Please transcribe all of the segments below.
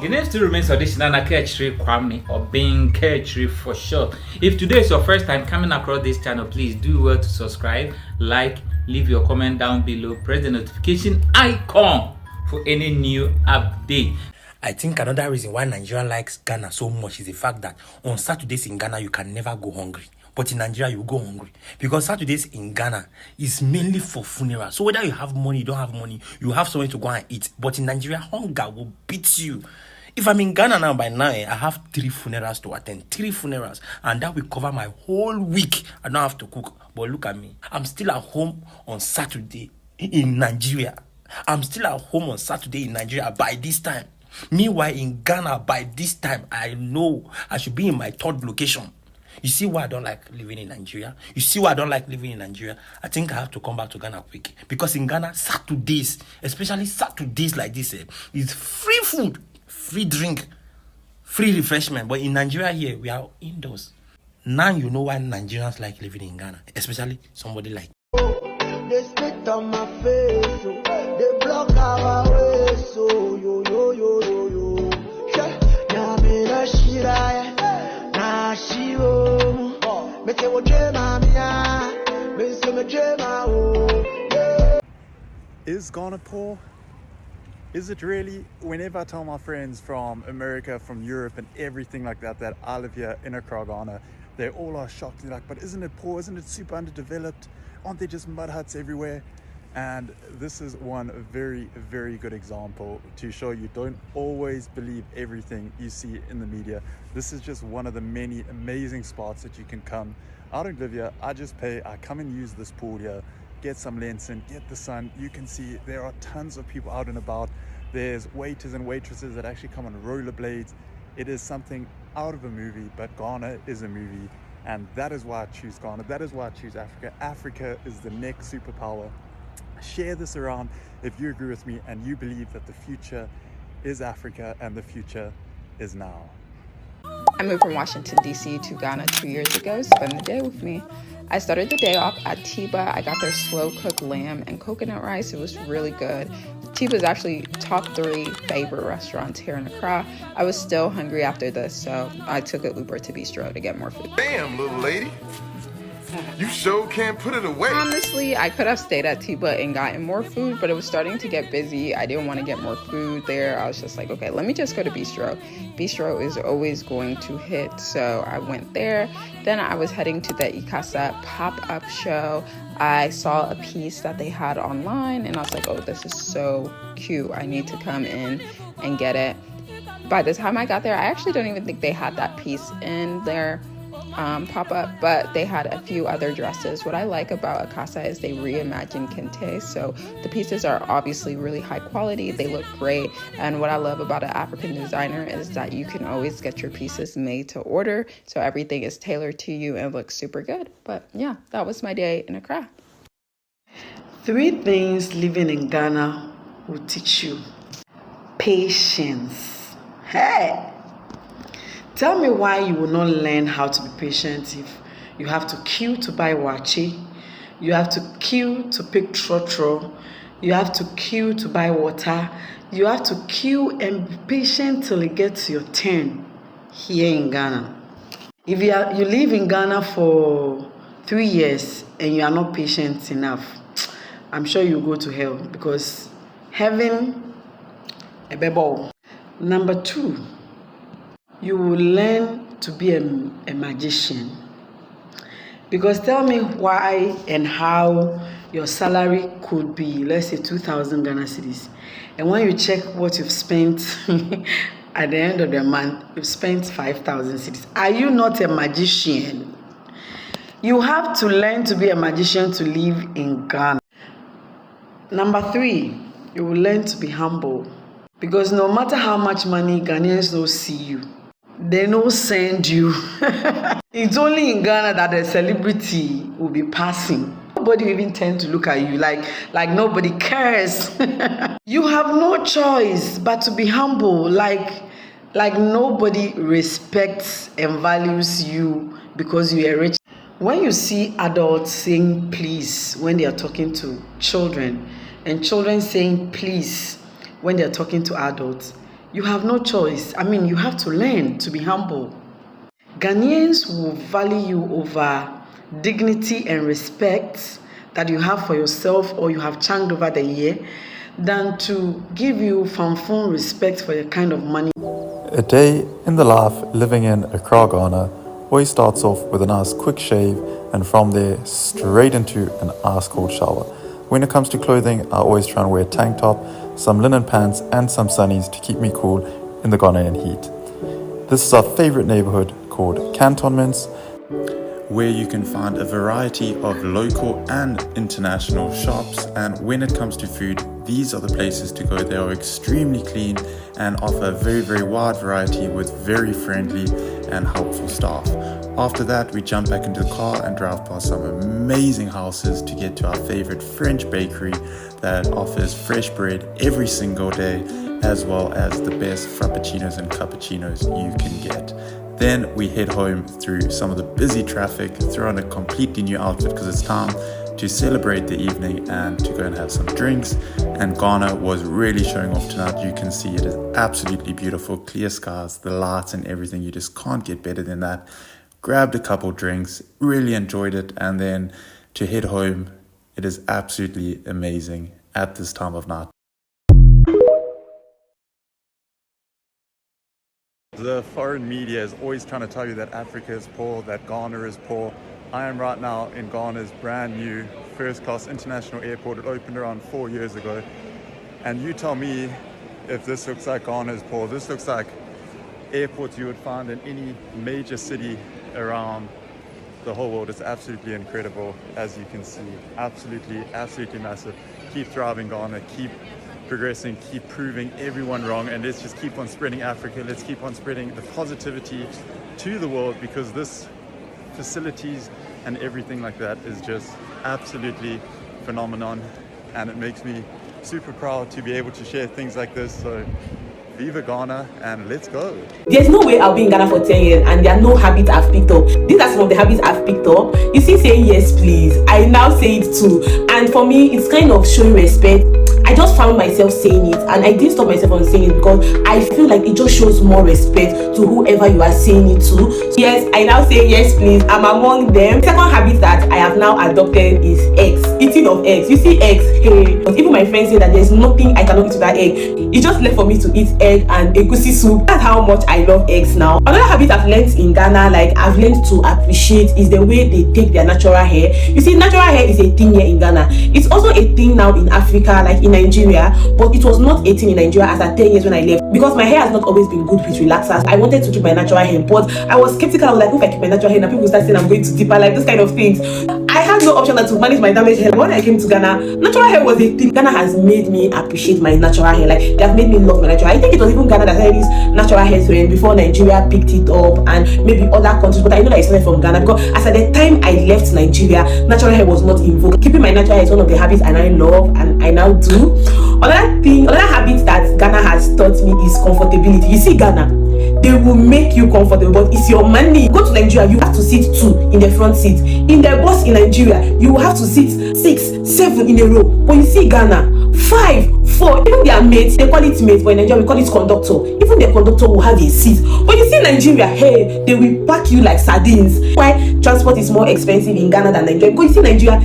The name still remains Audition Kechri Kwame, or being Kechri for short. If today is your first time coming across this channel, please do well to subscribe, like, leave your comment down below, press the notification icon for any new update. I think another reason why Nigeria likes Ghana so much is the fact that on Saturdays in Ghana you can never go hungry. But in Nigeria, you go hungry. Because Saturdays in Ghana is mainly for funerals. So whether you have money, you don't have money, you have somewhere to go and eat. But in Nigeria, hunger will beat you. If I'm in Ghana now by now, I have 3 funerals to attend. 3 funerals. And that will cover my whole week. I don't have to cook. But look at me. I'm still at home on Saturday in Nigeria. I'm still at home on Saturday in Nigeria by this time. Meanwhile, in Ghana, by this time, I know I should be in my 3rd location. You see why I don't like living in Nigeria? You see why I don't like living in Nigeria? I think I have to come back to Ghana quick. Because in Ghana, Saturdays, especially Saturdays like this, is free food, free drink, free refreshment. But in Nigeria here, we are indoors. Now you know why Nigerians like living in Ghana, especially somebody like they spit on my face, so they block our way, so yo yo yo yo yo. Yeah, me na shira, na shiro. Me say what jema mia, me say me jema oh. Is Ghana poor? Is it really? Whenever I tell my friends from America, from Europe and everything like that, that I live here in Accra, Ghana, they all are shocked. They're like, but isn't it poor? Isn't it super underdeveloped? Aren't there just mud huts everywhere? And this is one very, very good example to show you don't always believe everything you see in the media. This is just one of the many amazing spots that you can come. I don't live here, I just pay, I come and use this pool here, get some lens in, get the sun. You can see there are tons of people out and about. There's waiters and waitresses that actually come on rollerblades. It is something out of a movie, but Ghana is a movie. And that is why I choose Ghana. That is why I choose Africa. Africa is the next superpower. Share this around if you agree with me and you believe that the future is Africa and the future is now. I moved from Washington, D.C. to Ghana 2 years ago. Spend the day with me. I started the day off at Tiba. I got their slow-cooked lamb and coconut rice. It was really good. Tiba is actually top 3 favorite restaurants here in Accra. I was still hungry after this, so I took an Uber to Bistro to get more food. Damn, little lady. You sure can't put it away. Honestly, I could have stayed at Tiba and gotten more food, but it was starting to get busy. I didn't want to get more food there. I was just like, okay, let me just go to Bistro. Bistro is always going to hit, so I went there. Then I was heading to the Ikasa pop-up show. I saw a piece that they had online, and I was like, oh, this is so cute. I need to come in and get it. By the time I got there, I actually don't even think they had that piece in their pop-up, but they had a few other dresses. What I like about Akasa is they reimagined kente, so the pieces are obviously really high quality. They look great, and what I love about an African designer is that you can always get your pieces made to order, so everything is tailored to you and looks super good. But yeah, that was my day in Accra. 3 things living in Ghana will teach you. Patience. Hey! Tell me why you will not learn how to be patient if you have to queue to buy wachi, you have to queue to pick trotro, you have to queue to buy water, you have to queue and be patient till it gets to your turn here in Ghana. If you live in Ghana for 3 years and you are not patient enough, I'm sure you'll go to hell, because heaven, a bebo. Number 2, you will learn to be a magician. Because tell me why and how your salary could be, let's say 2,000 Ghana cedis. And when you check what you've spent at the end of the month, you've spent 5,000 cedis. Are you not a magician? You have to learn to be a magician to live in Ghana. Number 3, you will learn to be humble. Because no matter how much money Ghanaians don't see you, they don't send you. It's only in Ghana that a celebrity will be passing. Nobody will even tend to look at you like nobody cares. You have no choice but to be humble, like nobody respects and values you because you are rich. When you see adults saying please when they are talking to children, and children saying please when they are talking to adults, you have no choice. I mean, you have to learn to be humble. Ghanaians will value you over dignity and respect that you have for yourself or you have chunked over the year than to give you fanfare respect for the kind of money. A day in the life living in Accra, Ghana always starts off with a nice quick shave and from there straight into an ice cold shower. When it comes to clothing, I always try and wear a tank top, some linen pants and some sunnies to keep me cool in the Ghanaian heat. This is our favorite neighborhood called Cantonments, where you can find a variety of local and international shops, and when it comes to food, these are the places to go. They are extremely clean and offer a very wide variety with very friendly and helpful staff. After that, we jump back into the car and drive past some amazing houses to get to our favorite French bakery that offers fresh bread every single day, as well as the best frappuccinos and cappuccinos you can get. Then we head home through some of the busy traffic, throw on a completely new outfit because it's time to celebrate the evening and to go and have some drinks. And Ghana was really showing off tonight. You can see it is absolutely beautiful, clear skies, the lights and everything. You just can't get better than that. Grabbed a couple drinks, really enjoyed it, and then to head home, it is absolutely amazing at this time of night. The foreign media is always trying to tell you that Africa is poor, that Ghana is poor. I am right now in Ghana's brand new first-class international airport. It opened around 4 years ago. And you tell me if this looks like Ghana is poor. This looks like airports you would find in any major city around the whole world. It's absolutely incredible, as you can see. Absolutely massive. Keep thriving, Ghana. Keep progressing, keep proving everyone wrong, and let's just keep on spreading Africa. Let's keep on spreading the positivity to the world, because this facilities and everything like that is just absolutely phenomenon, and it makes me super proud to be able to share things like this. So viva Ghana and let's go. There's no way I'll be in Ghana for 10 years and there are no habits I've picked up. These are some of the habits I've picked up. You see, saying yes please, I now say it too, and for me it's kind of showing respect. I just found myself saying it, and I didn't stop myself from saying it because I feel like it just shows more respect to whoever you are saying it to. So yes, I now say yes please, I'm among them. Second habit that I have now adopted is eggs. Eating of eggs. You see eggs, hey, but even my friends say that there's nothing I cannot eat with that egg. It's just left for me to eat egg and egusi soup. That's how much I love eggs now. Another habit I've learned in Ghana, like I've learned to appreciate, is the way they take their natural hair. You see, natural hair is a thing here in Ghana. It's also a thing now in Africa, like in Nigeria, but it was not a thing in Nigeria as at 10 years when I left, because my hair has not always been good with relaxers. I wanted to keep my natural hair, but I was skeptical. I was like, if I keep my natural hair, now people start saying I'm going to deeper, like this kind of things. I had no option than to manage my damaged hair. When I came to Ghana, natural hair was a thing. Ghana has made me appreciate my natural hair. Like they have made me love my natural hair. I think it was even Ghana that had this natural hair trend before Nigeria picked it up and maybe other countries, but I know that it started from Ghana because as at the time I left Nigeria, natural hair was not in vogue. Keeping my natural hair is one of the habits I now love and I now do. Another habit that Ghana has taught me is comfortability. You see, Ghana, they will make you comfortable, but it's your money. Go to Nigeria, you have to sit 2 in the front seat. In the bus in Nigeria, you will have to sit 6, 7 in a row. But you see, Ghana, 5, 4, even their mates, they call it mates, but in Nigeria we call it conductor. Even the conductor will have a seat. But you see, Nigeria, hey, they will pack you like sardines. Why transport is more expensive in Ghana than Nigeria? Because you see, Nigeria,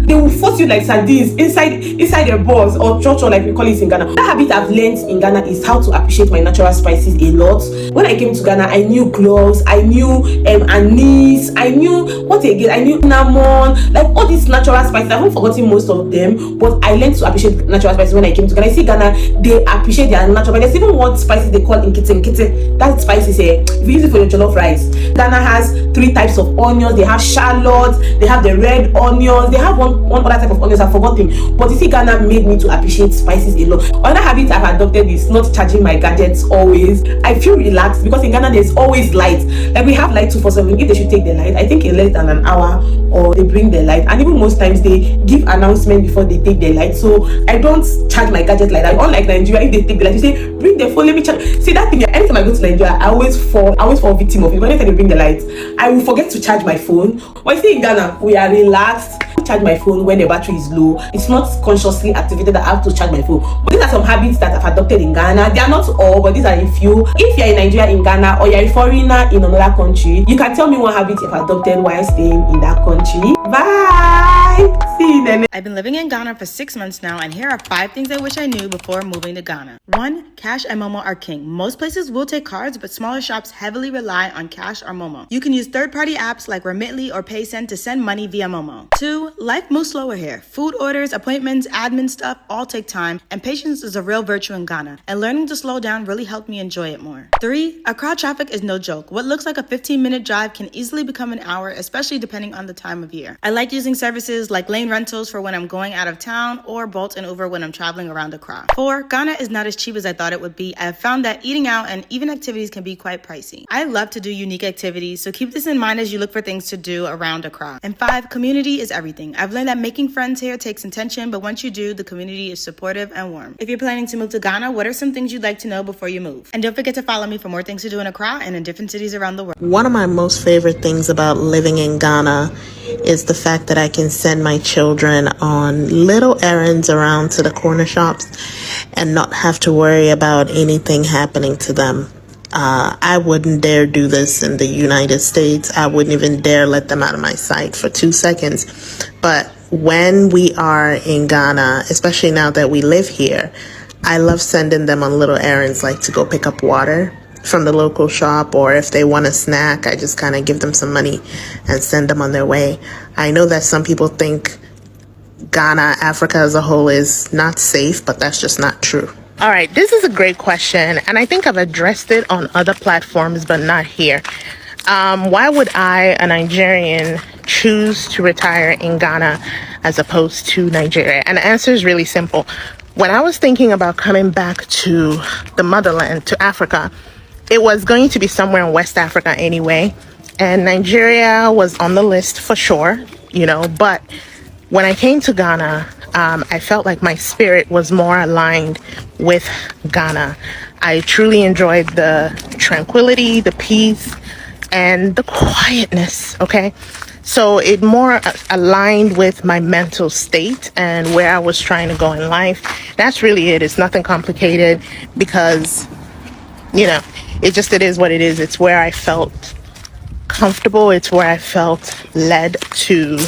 they will force you like sardines inside the bus or chocho, like we call it in Ghana. That habit I've learned in Ghana is how to appreciate my natural spices a lot. When I came to Ghana, I knew cloves, I knew anise, I knew what again, I knew cinnamon, like all these natural spices. I haven't forgotten most of them, but I learned to appreciate natural spices when I came to Ghana. I see Ghana, they appreciate their natural, but there's even what spices they call nkite. That spice is if you use it for your jollof rice. Ghana has 3 types of onions. They have shallots, they have the red onions, they have one other type of onions I've forgotten. But you see, Ghana made me to appreciate spices a lot. Another habit I've adopted is not charging my gadgets always. I feel relaxed because in Ghana there's always light. Like we have light 247. If they should take the light, I think in less than an hour or they bring the light. And even most times they give announcement before they take the light. So I don't charge my gadget like that. Unlike Nigeria, if they take the light, you say bring the phone, let me charge. See that thing, anytime I go to Nigeria, I always fall victim of it. When they bring the light, I will forget to charge my phone. But you see in Ghana, we are relaxed. charge my phone when the battery is low. It's not consciously activated that I have to charge my phone. But these are some habits that I've adopted in Ghana. They are not all, but these are a few. If you're in Nigeria, in Ghana, or you're a foreigner in another country, you can tell me one habit you've adopted while staying in that country. Bye! See you then. I've been living in Ghana for 6 months now, and here are 5 things I wish I knew before moving to Ghana. 1. Cash and Momo are king. Most places will take cards, but smaller shops heavily rely on cash or Momo. You can use third-party apps like Remitly or PaySend to send money via Momo. 2. Life moves slower here. Food orders, appointments, admin stuff all take time, and patience is a real virtue in Ghana, and learning to slow down really helped me enjoy it more. 3. Accra traffic is no joke. What looks like a 15-minute drive can easily become an hour, especially depending on the time of year. I like using services like lane rentals for when I'm going out of town, or Bolt and Uber when I'm traveling around Accra. 4. Ghana is not as cheap as I thought it would be. I have found that eating out and even activities can be quite pricey. I love to do unique activities, so keep this in mind as you look for things to do around Accra. And 5. Community is everything. I've learned that making friends here takes intention, but once you do, the community is supportive and warm. If you're planning to move to Ghana, what are some things you'd like to know before you move? And don't forget to follow me for more things to do in Accra and in different cities around the world. One of my most favorite things about living in Ghana is the fact that I can send my children on little errands around to the corner shops and not have to worry about anything happening to them. I wouldn't dare do this in the United States. I wouldn't even dare let them out of my sight for 2 seconds. But when we are in Ghana, especially now that we live here, I love sending them on little errands, like to go pick up water from the local shop, or if they want a snack, I just kind of give them some money and send them on their way. I know that some people think Ghana, Africa as a whole, is not safe, but that's just not true. All right, this is a great question, and I think I've addressed it on other platforms, but not here. Why would I, a Nigerian, choose to retire in Ghana as opposed to Nigeria? And the answer is really simple. When I was thinking about coming back to the motherland, to Africa, it was going to be somewhere in West Africa anyway, and Nigeria was on the list for sure, but when I came to Ghana, I felt like my spirit was more aligned with Ghana. I truly enjoyed the tranquility, the peace, and the quietness, okay? So it more aligned with my mental state and where I was trying to go in life. That's really it. It's nothing complicated because, it is what it is. It's where I felt comfortable. It's where I felt led to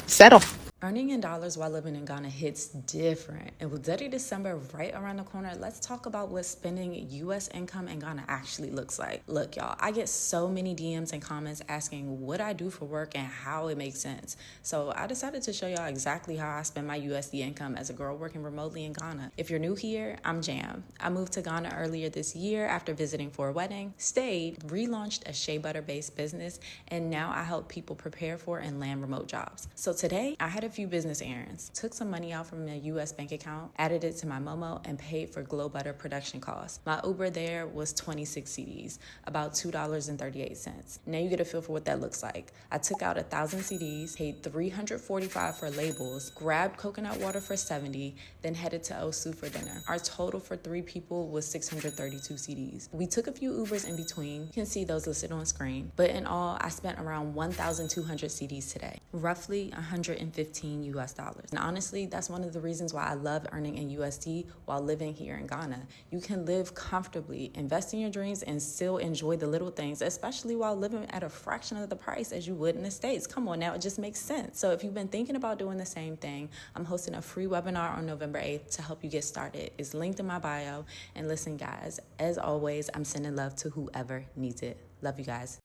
settle. Earning in dollars while living in Ghana hits different. And with Dirty December right around the corner, let's talk about what spending U.S. income in Ghana actually looks like. Look, y'all, I get so many DMs and comments asking what I do for work and how it makes sense. So I decided to show y'all exactly how I spend my USD income as a girl working remotely in Ghana. If you're new here, I'm Jam. I moved to Ghana earlier this year after visiting for a wedding, stayed, relaunched a shea butter based business, and now I help people prepare for and land remote jobs. So today, I had a few business errands, took some money out from a US bank account, added it to my Momo, and paid for Glow Butter production costs. My Uber there was 26 CDs, about $2.38. Now you get a feel for what that looks like. I took out 1,000 CDs, paid $345 for labels, grabbed coconut water for $70, then headed to Osu for dinner. Our total for 3 people was 632 CDs. We took a few Ubers in between. You can see those listed on screen. But in all, I spent around 1,200 CDs today, roughly $115 US dollars. And honestly, that's one of the reasons why I love earning in USD while living here in Ghana. You can live comfortably, invest in your dreams, and still enjoy the little things, especially while living at a fraction of the price as you would in the States. Come on now, it just makes sense. So if you've been thinking about doing the same thing, I'm hosting a free webinar on November 8th to help you get started. It's linked in my bio. And listen, guys, as always, I'm sending love to whoever needs it. Love you guys.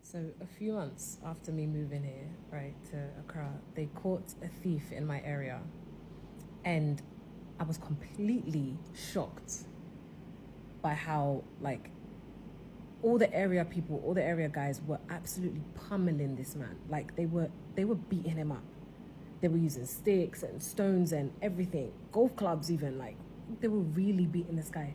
So a few months after me moving here, right, to Accra, they caught a thief in my area. And I was completely shocked by how, all the area people, all the area guys were absolutely pummeling this man. They were beating him up. They were using sticks and stones and everything. Golf clubs even, they were really beating this guy.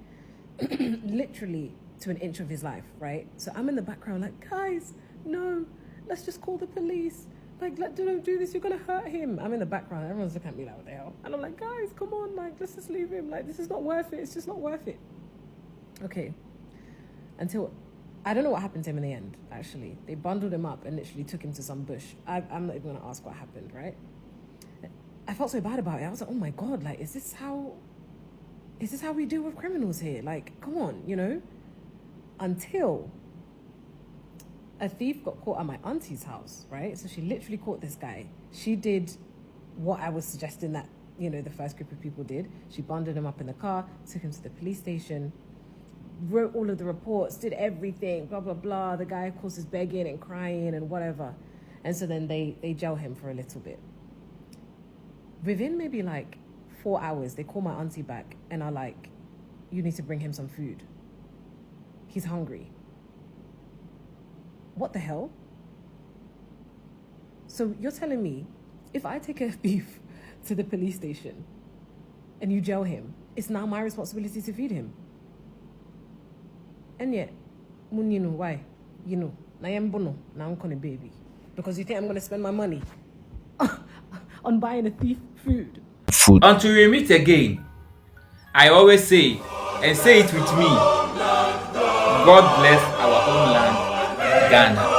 Literally to an inch of his life, right? So I'm in the background guys, no, let's just call the police. Don't do this, you're gonna hurt him. I'm in the background, everyone's looking at me what the hell? And I'm like, guys, come on, let's just leave him. This is not worth it, it's just not worth it. Okay, until I don't know what happened to him in the end, actually. They bundled him up and literally took him to some bush. I'm not even going to ask what happened, right? I felt so bad about it. I was like, oh my God, like, is this how we deal with criminals here? Like, come on, you know? Until a thief got caught at my auntie's house, right? So she literally caught this guy. She did what I was suggesting that, you know, the first group of people did. She bundled him up in the car, took him to the police station, wrote all of the reports, did everything, blah, blah, blah. The guy, of course, is begging and crying and whatever. And so then they jail him for a little bit. Within maybe like 4 hours, they call my auntie back and are like, you need to bring him some food. He's hungry. What the hell? So you're telling me if I take a thief to the police station and you jail him, it's now my responsibility to feed him? And yet, you know why? You know, now I'm going to baby. Because you think I'm going to spend my money on buying a thief food. Until we meet again, I always say, and say it with me, God bless our own land, Ghana.